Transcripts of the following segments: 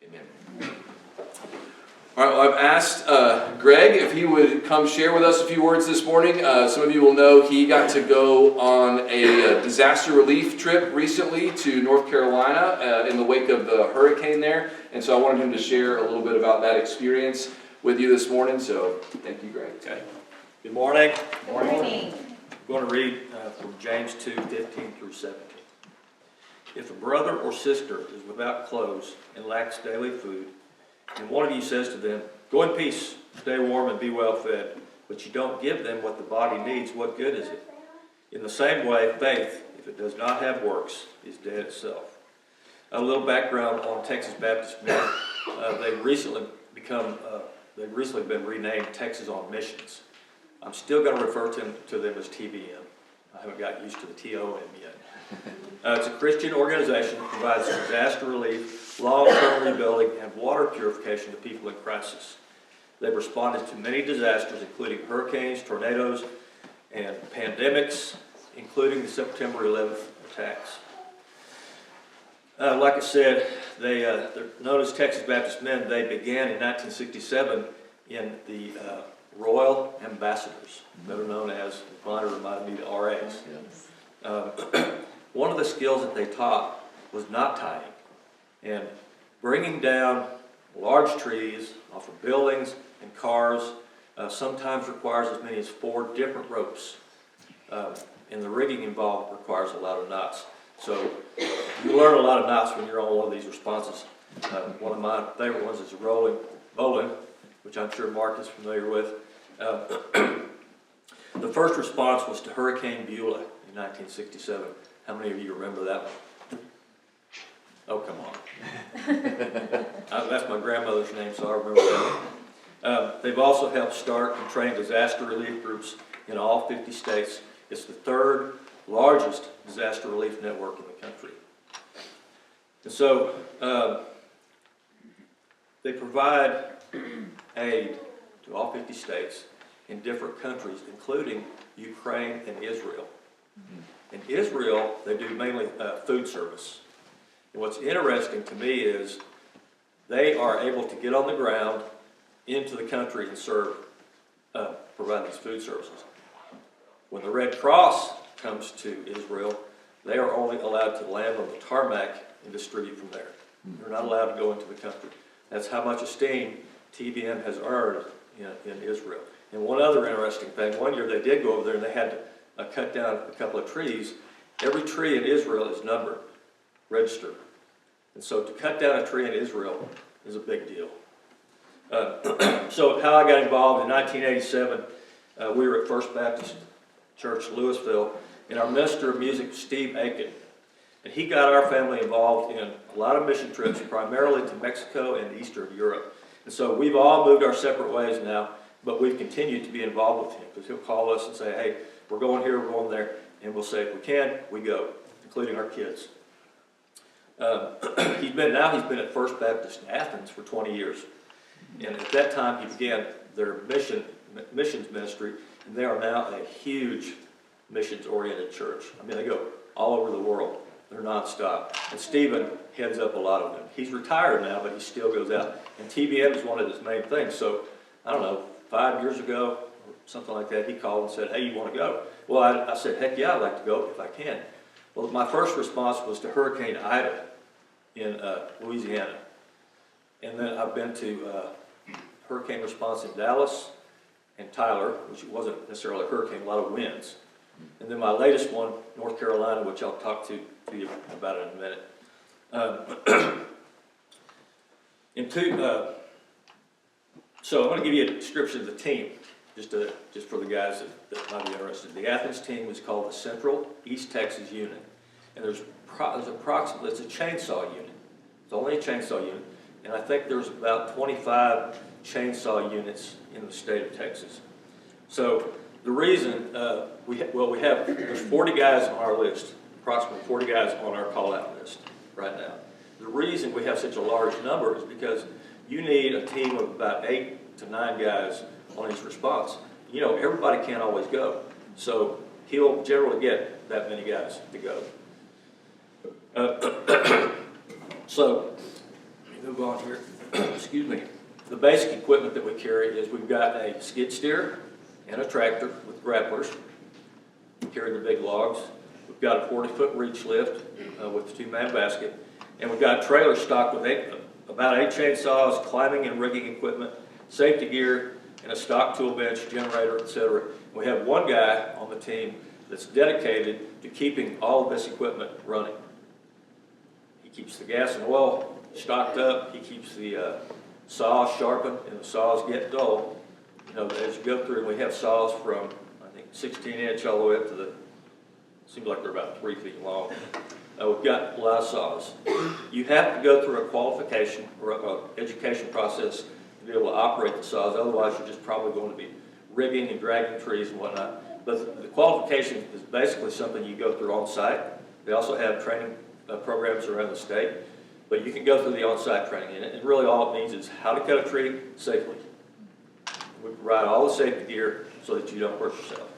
Amen. All right, well, I've asked Greg if he would come share with us a few words this morning. Some of you will know he got to go on a disaster relief trip recently to North Carolina in the wake of the hurricane there. And so I wanted him to share a little bit about that experience with you this morning. So thank you, Greg. Okay. Good morning. Good morning. I'm going to read from James 2:15 through 17. If a brother or sister is without clothes and lacks daily food, and one of you says to them, "Go in peace, stay warm and be well fed," but you don't give them what the body needs, what good is it? In the same way, faith, if it does not have works, is dead itself. A little background on Texas Baptist Men. They've recently been renamed Texas on Missions. I'm still going to refer to them as TBM. I haven't got used to the TOM yet. It's a Christian organization that provides disaster relief, long-term rebuilding, and water purification to people in crisis. They've responded to many disasters, including hurricanes, tornadoes, and pandemics, including the September 11th attacks. Like I said, they're known as Texas Baptist Men. They began in 1967 in the Royal Ambassadors, better known as, Bonner reminded me, the RAs. One of the skills that they taught was knot tying and bringing down large trees off of buildings and cars. Sometimes requires as many as 4 different ropes, and the rigging involved requires a lot of knots. So you learn a lot of knots when you're on one of these responses. One of my favorite ones is rolling bowling, which I'm sure Mark is familiar with. The first response was to Hurricane Helene in 1967. How many of you remember that one? Oh, come on. That's my grandmother's name, so I remember that one. They've also helped start and train disaster relief groups in all 50 states. It's the 3rd largest disaster relief network in the country. And so they provide aid to all 50 states in different countries, including Ukraine and Israel. In Israel, they do mainly food service. And what's interesting to me is they are able to get on the ground into the country and provide these food services. When the Red Cross comes to Israel, they are only allowed to land on the tarmac and distribute from there. They're not allowed to go into the country. That's how much esteem TBM has earned in Israel. And one other interesting thing, one year they did go over there and they had to cut down a couple of trees. Every tree in Israel is numbered, registered. And so to cut down a tree in Israel is a big deal. So how I got involved in 1987, we were at First Baptist Church, Louisville, and our minister of music was Steve Aiken. And he got our family involved in a lot of mission trips, primarily to Mexico and Eastern Europe. And so we've all moved our separate ways now, but we've continued to be involved with him because he'll call us and say, "Hey, we're going here, we're going there," and we'll say, if we can, we go, including our kids. He's been at First Baptist in Athens for 20 years. And at that time, he began their missions ministry, and they are now a huge missions-oriented church. I mean, they go all over the world. They're nonstop. And Stephen heads up a lot of them. He's retired now, but he still goes out. And TBM is one of his main things. So, I don't know, 5 years ago, or something like that, he called and said, "Hey, you want to go?" Well, I said, "Heck yeah, I'd like to go if I can." Well, my first response was to Hurricane Ida in Louisiana. And then I've been to hurricane response in Dallas and Tyler, which wasn't necessarily a hurricane, a lot of winds. And then my latest one, North Carolina, which I'll talk to you about in a minute. So I'm going to give you a description of the team, just for the guys that might be interested. The Athens team is called the Central East Texas Unit, and it's a chainsaw unit. It's only a chainsaw unit, and I think there's about 25 chainsaw units in the state of Texas. So the reason there's 40 guys on our list, approximately 40 guys on our call-out list right now. The reason we have such a large number is because you need a team of about 8 to 9 guys on each response. You know, everybody can't always go, so he'll generally get that many guys to go. So move on here. Excuse me. The basic equipment that we carry is we've got a skid steer and a tractor with grapplers. We carry the big logs. We've got a 40-foot reach lift with the 2-man basket. And we've got a trailer stocked with about 8 chainsaws, climbing and rigging equipment, safety gear, and a stock tool bench, generator, etc. We have one guy on the team that's dedicated to keeping all of this equipment running. He keeps the gas and oil stocked up. He keeps the saws sharpened, and the saws get dull. You know, as you go through, we have saws from, I think, 16-inch all the way up to the, seems like they're about 3 feet long. We've got a lot of saws. You have to go through a qualification or education process to be able to operate the saws. Otherwise, you're just probably going to be rigging and dragging trees and whatnot. But the qualification is basically something you go through on site. They also have training programs around the state, but you can go through the on-site training. And really all it means is how to cut a tree safely. We provide all the safety gear so that you don't hurt yourself,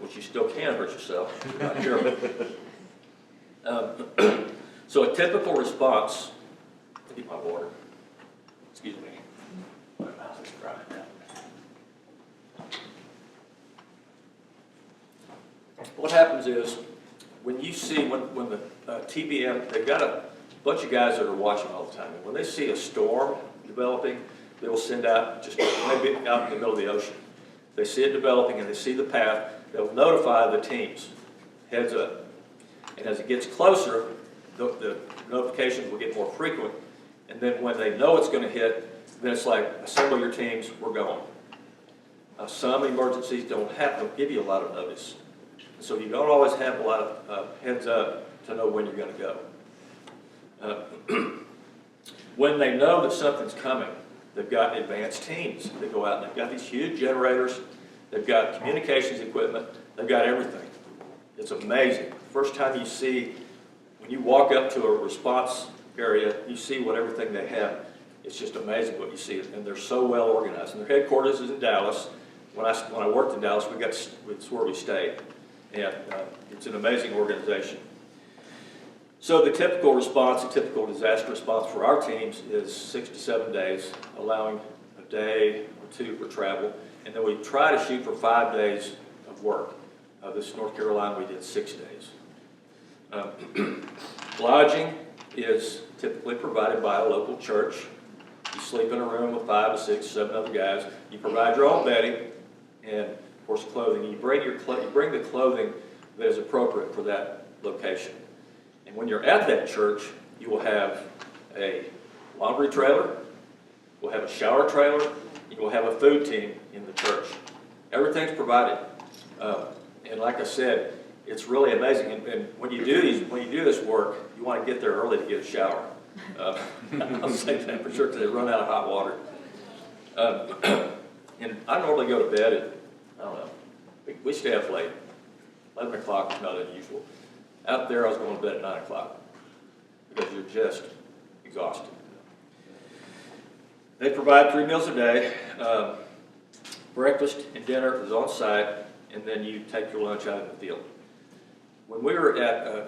which you still can hurt yourself if you're not careful. So a typical response, I need my water, excuse me, my mouth is dry now. What happens is, when you see, when the TBM, they've got a bunch of guys that are watching all the time, and when they see a storm developing, they will send out, just maybe out in the middle of the ocean. They see it developing and they see the path, they'll notify the teams, heads up. And as it gets closer, the notifications will get more frequent. And then when they know it's going to hit, then it's like, assemble your teams, we're going. Some emergencies don't give you a lot of notice. So you don't always have a lot of heads up to know when you're going to go. When they know that something's coming, they've got advanced teams that go out and they've got these huge generators, they've got communications equipment, they've got everything. It's amazing. First time you see, when you walk up to a response area, you see what everything they have. It's just amazing what you see, and they're so well organized. And their headquarters is in Dallas. When I worked in Dallas, it's where we stayed, and it's an amazing organization. So the typical response, the typical disaster response for our teams is 6 to 7 days, allowing a day or 2 for travel, and then we try to shoot for 5 days of work. This is North Carolina, we did 6 days. Lodging is typically provided by a local church. You sleep in a room with 5 to 6, 7 other guys. You provide your own bedding and, of course, clothing. You bring the clothing that is appropriate for that location. And when you're at that church, you will have a laundry trailer, you'll have a shower trailer, and you will have a food team in the church. Everything's provided. And like I said, it's really amazing. And when you do this work, you want to get there early to get a shower. I'll say that for sure because they run out of hot water. And I normally go to bed at, I don't know, we stay up late. 11 o'clock is not unusual. Out there, I was going to bed at 9 o'clock because you're just exhausted. They provide 3 meals a day. Breakfast and dinner is on site, and then you take your lunch out in the field. When we were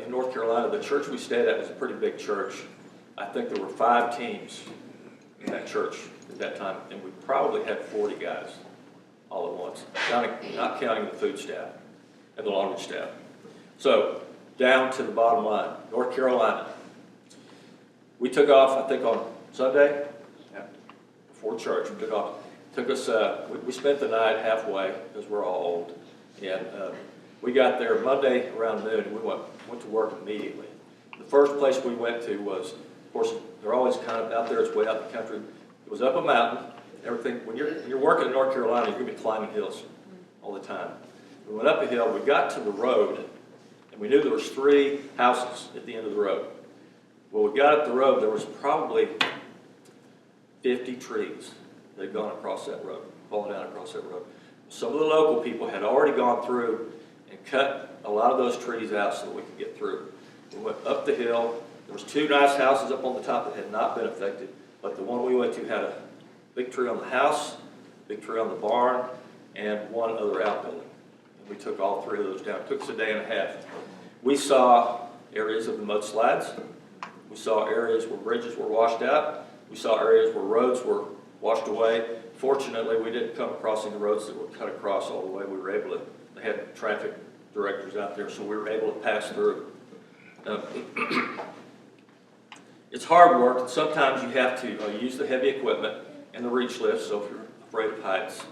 in North Carolina, the church we stayed at was a pretty big church. I think there were 5 teams in that church at that time, and we probably had 40 guys all at once, not counting the food staff and the laundry staff. So, down to the bottom line, North Carolina. We took off, I think, on Sunday, before church. We took off. Took us. We spent the night halfway because we're all old, and we got there Monday around noon. And we went to work immediately. The first place we went to was, of course, they're always kind of out there. It's way out in the country. It was up a mountain. Everything. When you're working in North Carolina, you're going to be climbing hills all the time. We went up a hill. We got to the road, and we knew there was 3 houses at the end of the road. Well, we got up the road. There was probably 50 trees that had gone across that road, fallen down across that road. Some of the local people had already gone through and cut a lot of those trees out so that we could get through. We went up the hill. There was 2 nice houses up on the top that had not been affected, but the one we went to had a big tree on the house, big tree on the barn, and 1 other outbuilding. And we took all 3 of those down. It took us a day and a half. We saw areas of the mudslides. We saw areas where bridges were washed out. We saw areas where roads were washed away. Fortunately, we didn't come across any roads that were cut across all the way. We were able to, they had traffic directors out there, so we were able to pass through. It's hard work, and sometimes you have to use the heavy equipment and the reach lift, so if you're afraid of heights,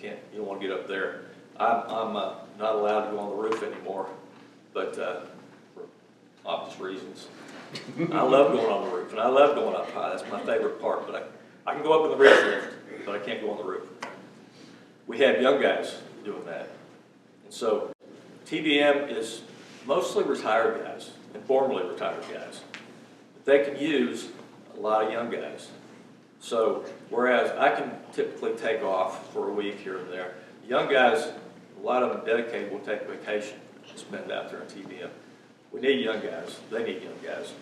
you don't want to get up there. I'm not allowed to go on the roof anymore, but for obvious reasons. I love going on the roof, and I love going up high. That's my favorite part, but I can go up in the reach lift, but I can't go on the roof. We have young guys doing that. And so TBM is mostly retired guys and formerly retired guys. But they can use a lot of young guys. So whereas I can typically take off for a week here and there, young guys, a lot of them dedicated will take vacation and spend out there in TBM. We need young guys. They need young guys.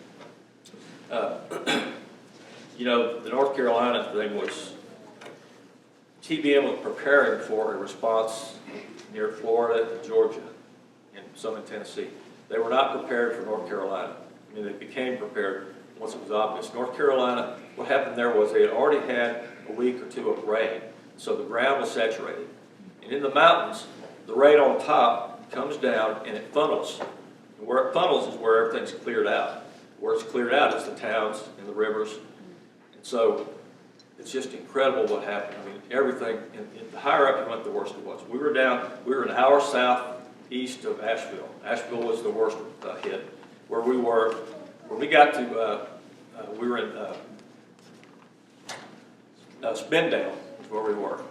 You know, the North Carolina thing was, TBM was preparing for a response near Florida and Georgia and some in Tennessee. They were not prepared for North Carolina. I mean, they became prepared once it was obvious. North Carolina, what happened there was they had already had a week or two of rain, so the ground was saturated. And in the mountains, the rain on top comes down and it funnels. And where it funnels is where everything's cleared out. Where it's cleared out is the towns and the rivers. And so it's just incredible what happened. I mean, everything, and the higher up you went, the worse it was. We were an hour southeast of Asheville. Asheville was the worst hit. Where we were, when we got to, we were in Spindale is where we were.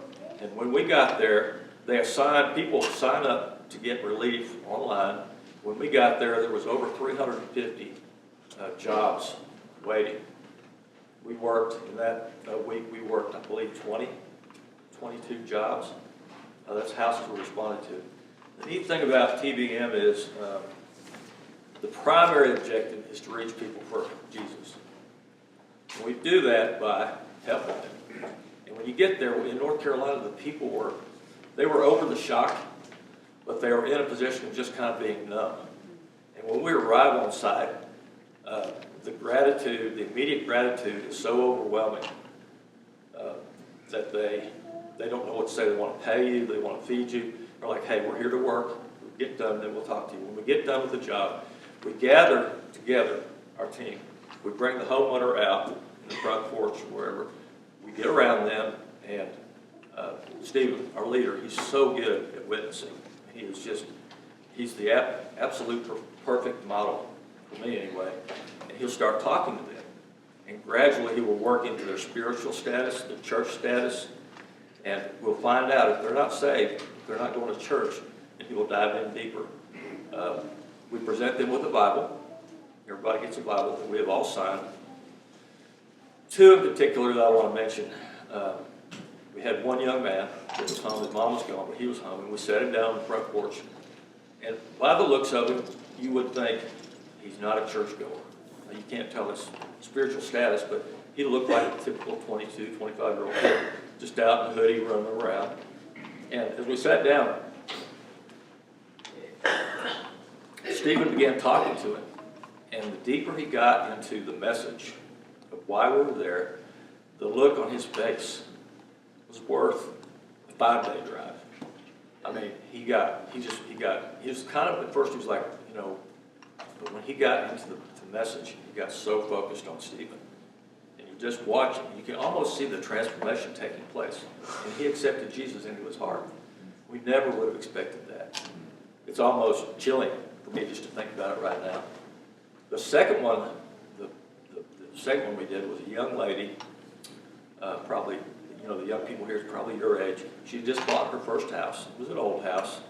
And when we got there, they assigned, people sign up to get relief online. When we got there, there was over 350 jobs waiting. We worked, in that week, we worked, I believe, 22 jobs. That's houses we responded to. The neat thing about TBM is the primary objective is to reach people for Jesus. And we do that by helping them. And when you get there, in North Carolina, the people they were over the shock, but they were in a position of just kind of being numb. And when we arrive on site, the gratitude, the immediate gratitude is so overwhelming that they don't know what to say. They want to pay you, they want to feed you. They're like, hey, we're here to work. We get done, then we'll talk to you. When we get done with the job, we gather together, our team. We bring the homeowner out in the front porch or wherever. We get around them, and Stephen, our leader, he's so good at witnessing. He's the absolute perfect model, for me anyway. And he'll start talking to them. And gradually he will work into their spiritual status, their church status, and we'll find out if they're not saved, if they're not going to church, and he will dive in deeper. We present them with a Bible. Everybody gets a Bible that we have all signed. Two in particular that I want to mention. We had one young man that was home. His mom was gone, but he was home, and we sat him down on the front porch. And by the looks of him, you would think he's not a churchgoer. You can't tell his spiritual status, but he looked like a typical 22, 25-year-old kid, just out in the hoodie running around. And as we sat down, Stephen began talking to him. And the deeper he got into the message of why we were there, the look on his face was worth a 5-day drive. I mean, he was kind of, at first he was like, you know, but when he got into the message, he got so focused on Stephen. And you just watch him, you can almost see the transformation taking place. And he accepted Jesus into his heart. We never would have expected that. It's almost chilling for me just to think about it right now. The second one, the second one we did was a young lady, probably, you know, the young people here is probably your age. She had just bought her first house. It was an old house,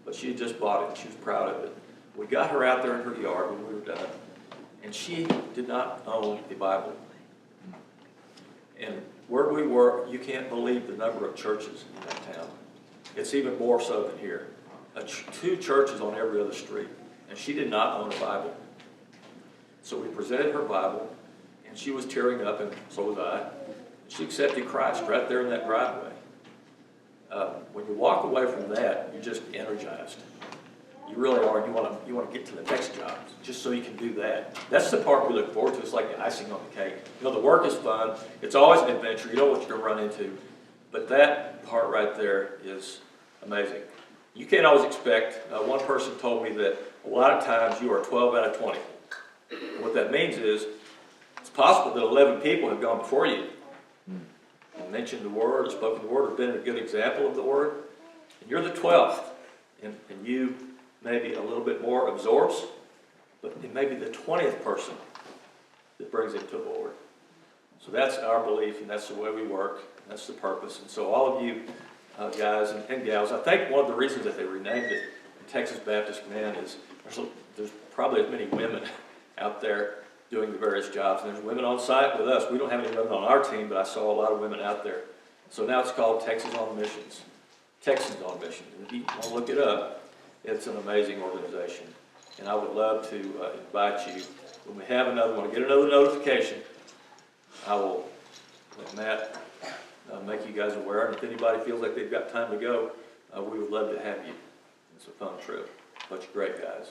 but she had just bought it and she was proud of it. We got her out there in her yard when we were done, and she did not own a Bible. And where we were, you can't believe the number of churches in that town. It's even more so than here. 2 churches on every other street, and she did not own a Bible. So we presented her Bible, and she was tearing up, and so was I. She accepted Christ right there in that driveway. When you walk away from that, you're just energized. You really are. You want to get to the next job, just so you can do that. That's the part we look forward to. It's like the icing on the cake. You know, the work is fun. It's always an adventure. You know what you're going to run into. But that part right there is amazing. You can't always expect, one person told me that a lot of times you are 12 out of 20. And what that means is, it's possible that 11 people have gone before you and mentioned the word, or spoken the word, or been a good example of the word. And you're the 12th. And you maybe a little bit more absorbs, but it may be the 20th person that brings it to the Lord. So that's our belief, and that's the way we work, and that's the purpose. And so all of you guys and gals, I think one of the reasons that they renamed it Texas Baptist Men is there's probably as many women out there doing the various jobs, and there's women on site with us. We don't have any women on our team, but I saw a lot of women out there. So now it's called Texas on Missions. Texans on Mission. And if you want to look it up, it's an amazing organization. And I would love to invite you, when we have another one, get another notification, I will let Matt make you guys aware. And if anybody feels like they've got time to go, we would love to have you. It's a fun trip. Bunch of great guys.